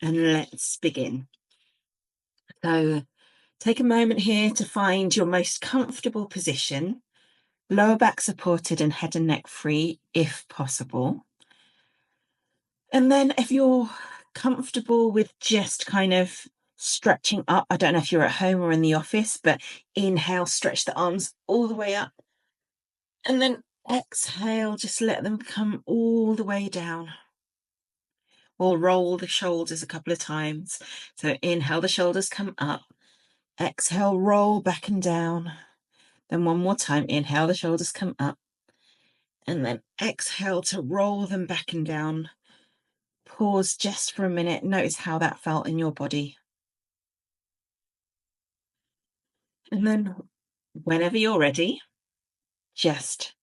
and let's begin. So take a moment here to find your most comfortable position, lower back supported and head and neck free if possible. And then if you're comfortable with just kind of stretching up, I don't know if you're at home or in the office, but inhale, stretch the arms all the way up. And then exhale, just let them come all the way down. Or roll the shoulders a couple of times. So inhale, the shoulders come up. Exhale, roll back and down. Then one more time, inhale, the shoulders come up. And then exhale to roll them back and down. Pause just for a minute. Notice how that felt in your body. And then whenever you're ready, just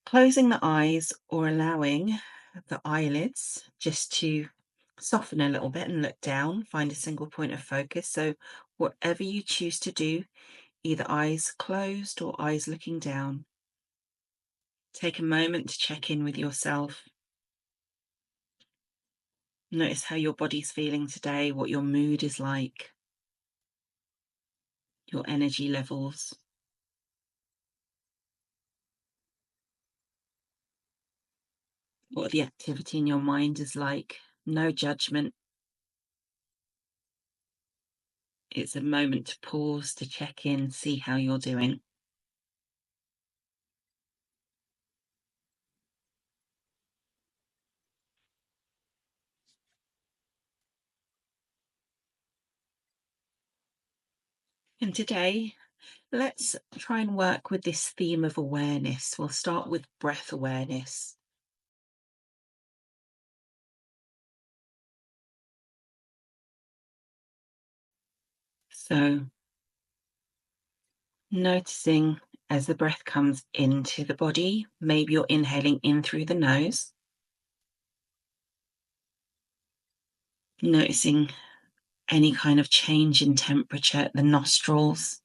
closing the eyes or allowing the eyelids just to soften a little bit and look down, find a single point of focus. So whatever you choose to do, either eyes closed or eyes looking down, take a moment to check in with yourself. Notice how your body's feeling today, what your mood is like, your energy levels. What the activity in your mind is like. No judgment. It's a moment to pause, to check in, see how you're doing. And today, let's try and work with this theme of awareness. We'll start with breath awareness. So, noticing as the breath comes into the body, maybe you're inhaling in through the nose. Noticing any kind of change in temperature at the nostrils.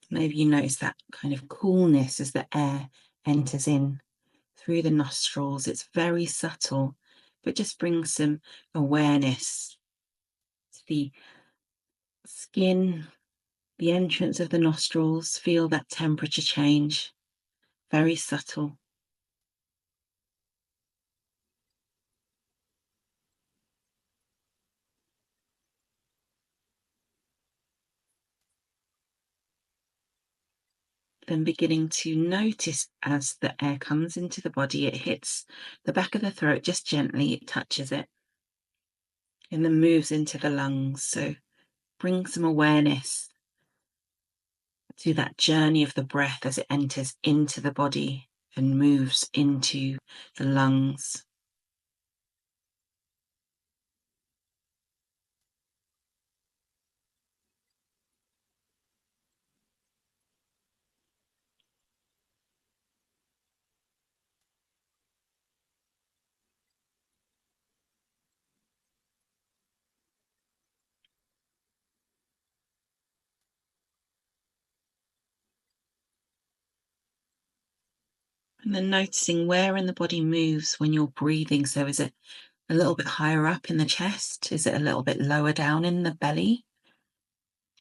Maybe you notice that kind of coolness as the air enters in through the nostrils. It's very subtle, but just brings some awareness to the skin, the entrance of the nostrils. Feel that temperature change, very subtle. Then beginning to notice as the air comes into the body, it hits the back of the throat just gently, it touches it, and then moves into the lungs. So bring some awareness to that journey of the breath as it enters into the body and moves into the lungs. And then noticing where in the body moves when you're breathing. So is it a little bit higher up in the chest? Is it a little bit lower down in the belly?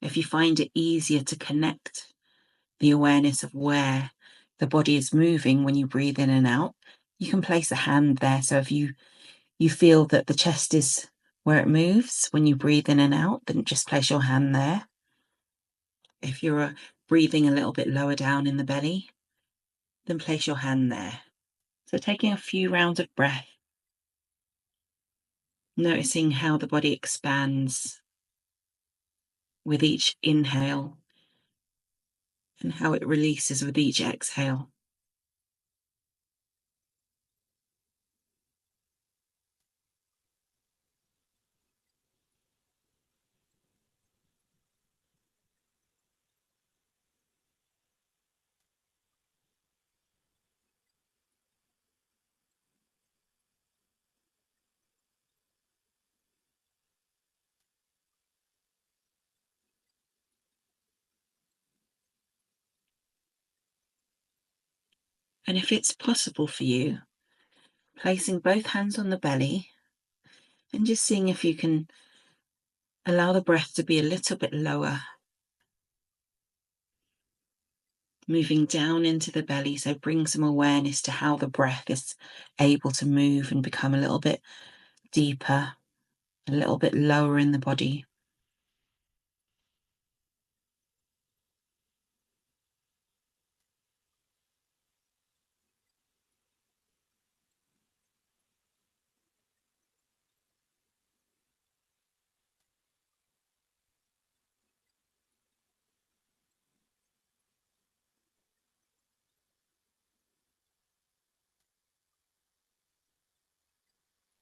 If you find it easier to connect the awareness of where the body is moving when you breathe in and out, you can place a hand there. So if you feel that the chest is where it moves when you breathe in and out, then just place your hand there. If you're breathing a little bit lower down in the belly, then place your hand there. So taking a few rounds of breath, noticing how the body expands with each inhale and how it releases with each exhale. And if it's possible for you, placing both hands on the belly and just seeing if you can allow the breath to be a little bit lower, moving down into the belly. So bring some awareness to how the breath is able to move and become a little bit deeper, a little bit lower in the body.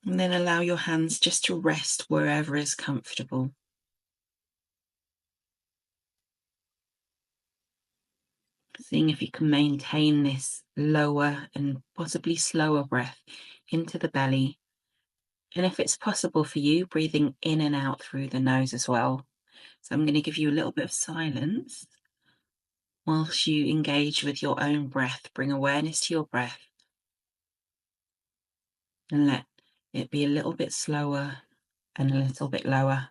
And then allow your hands just to rest wherever is comfortable. Seeing if you can maintain this lower and possibly slower breath into the belly. And if it's possible for you, breathing in and out through the nose as well. So I'm going to give you a little bit of silence whilst you engage with your own breath. Bring awareness to your breath and let it be a little bit slower and a little bit lower.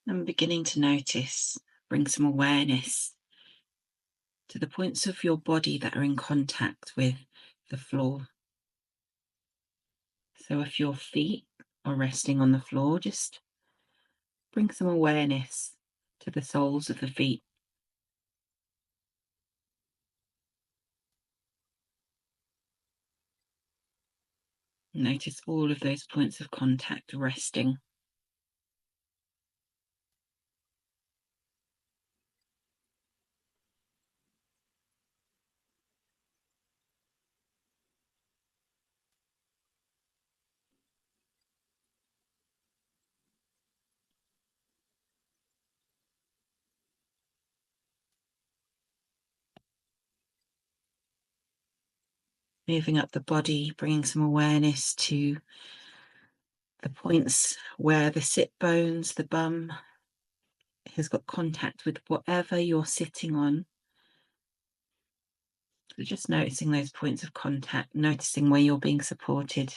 I'm beginning to notice, bring some awareness to the points of your body that are in contact with the floor. So if your feet are resting on the floor, just bring some awareness to the soles of the feet. Notice all of those points of contact resting. Moving up the body, bringing some awareness to the points where the sit bones, the bum, has got contact with whatever you're sitting on. So just noticing those points of contact, noticing where you're being supported.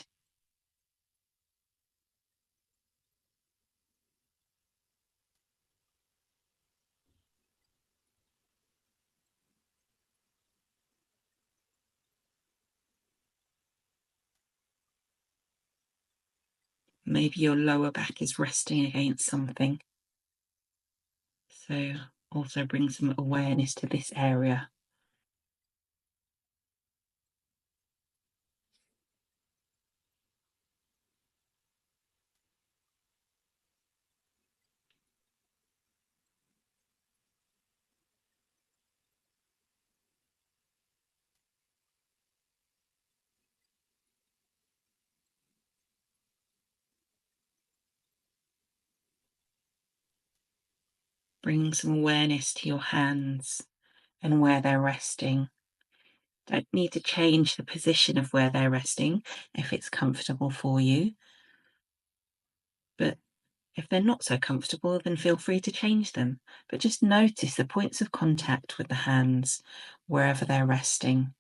Maybe your lower back is resting against something. So also bring some awareness to this area. Bring some awareness to your hands and where they're resting. Don't need to change the position of where they're resting if it's comfortable for you. But if they're not so comfortable, then feel free to change them. But just notice the points of contact with the hands wherever they're resting.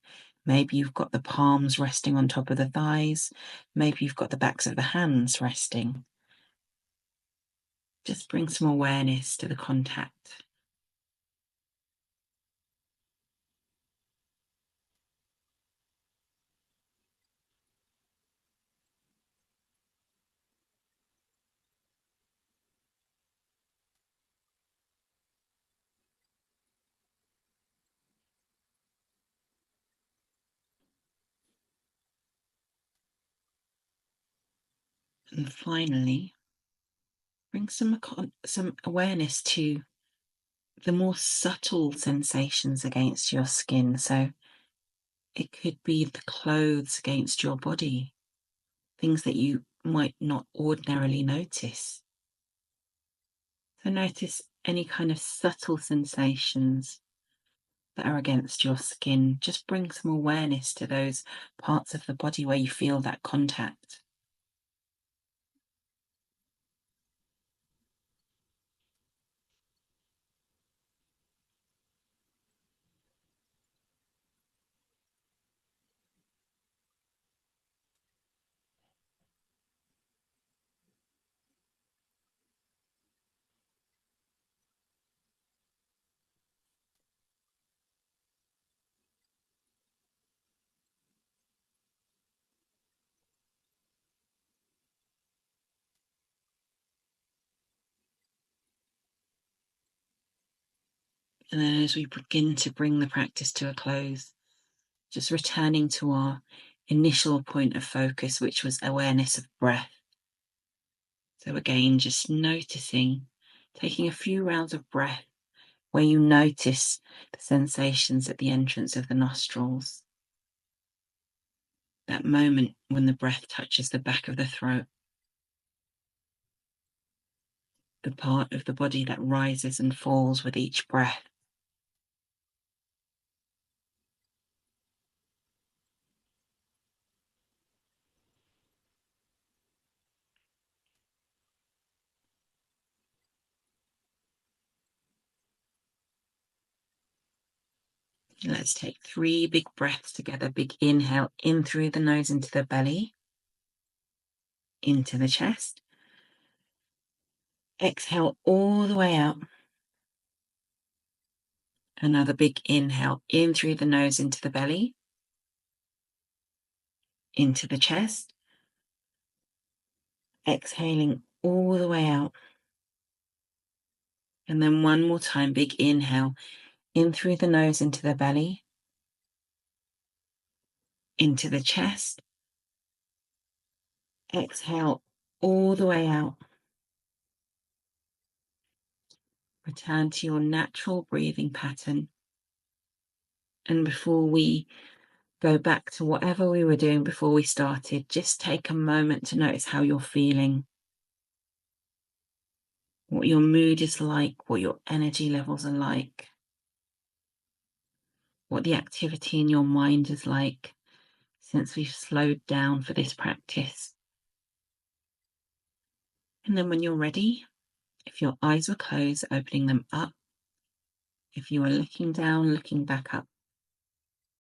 Maybe you've got the palms resting on top of the thighs. Maybe you've got the backs of the hands resting. Just bring some awareness to the contact. And finally, bring some awareness to the more subtle sensations against your skin. So it could be the clothes against your body, things that you might not ordinarily notice. So notice any kind of subtle sensations that are against your skin. Just bring some awareness to those parts of the body where you feel that contact. And then as we begin to bring the practice to a close, just returning to our initial point of focus, which was awareness of breath. So again, just noticing, taking a few rounds of breath where you notice the sensations at the entrance of the nostrils. That moment when the breath touches the back of the throat, the part of the body that rises and falls with each breath. Let's take 3 big breaths together. Big inhale in through the nose into the belly, into the chest. Exhale all the way out. Another big inhale in through the nose into the belly, into the chest. Exhaling all the way out. And then one more time, big inhale in through the nose into the belly, into the chest. Exhale all the way out. Return to your natural breathing pattern. And before we go back to whatever we were doing before we started, just take a moment to notice how you're feeling, what your mood is like, what your energy levels are like, what the activity in your mind is like since we've slowed down for this practice. And then when you're ready, if your eyes were closed, opening them up. If you are looking down, looking back up.